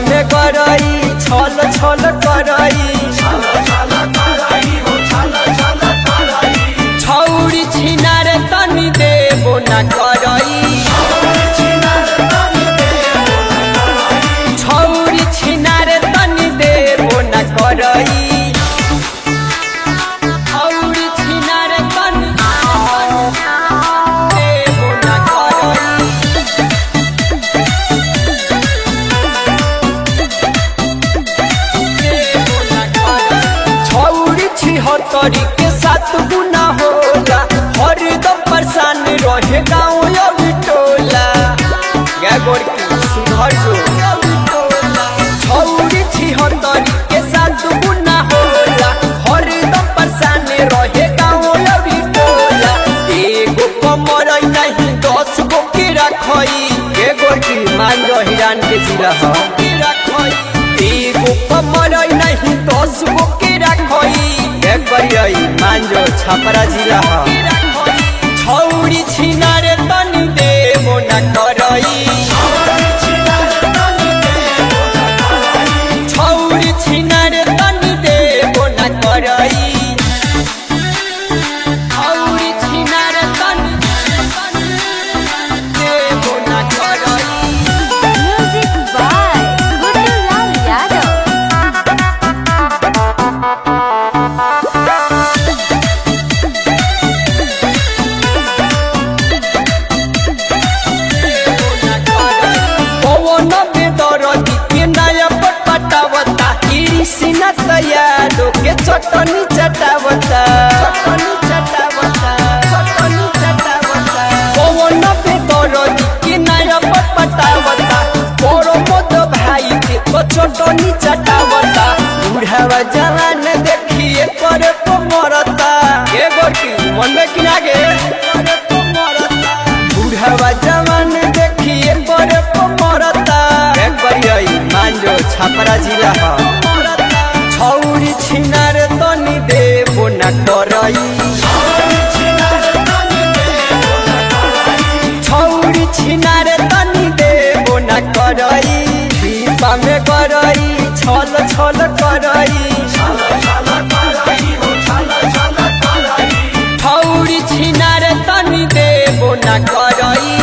में करई छल छल करई छौरी छिनार तनी देबो ना करई छौरी छिनार तनी देबो ना करई छौरी छिनार तनी देबो ना करई छौरी छिहत्तरी के 7 गुना होला हरदम परेशान रहे गाँव टोला गे गोरकी सुधर जो छौरी छिहत्तरी के 7 गुना होला हरदम परेशान रहे गाँव टोला एगो कमर नहीं 10 गो के रखई गे गोरकी मान जो हिरान के जिला के रखई एगो कमर नहीं 10 गो के रखई करियई मांजो छपरा जिला छौरी छिनार तनी देबो ना करई छौरी छिनार तनी देबो ना करई छौरी छिनार तनी देबो ना करई Music by Gudulal Yadav. पवन बेदरदी के नया पटावता कृष्ण तैयारो के चटनी चटावता पवन बेदरदी के नया पटावता परमोद भाई के तो चटनी चटावता बुढ़ावा जवान देखिए करे तो मरता के गोरकी मन में किना गे करे तो मरता बुढ़ावा जवान देखिए करे तो मरता के करियई मांजो छपरा जिला छौरी छिनार तनी देबो ना करई छौरी छिनार तनी देबो ना करई दीपा में करई छल छल करई छौरी छिनार तनी देबो ना करई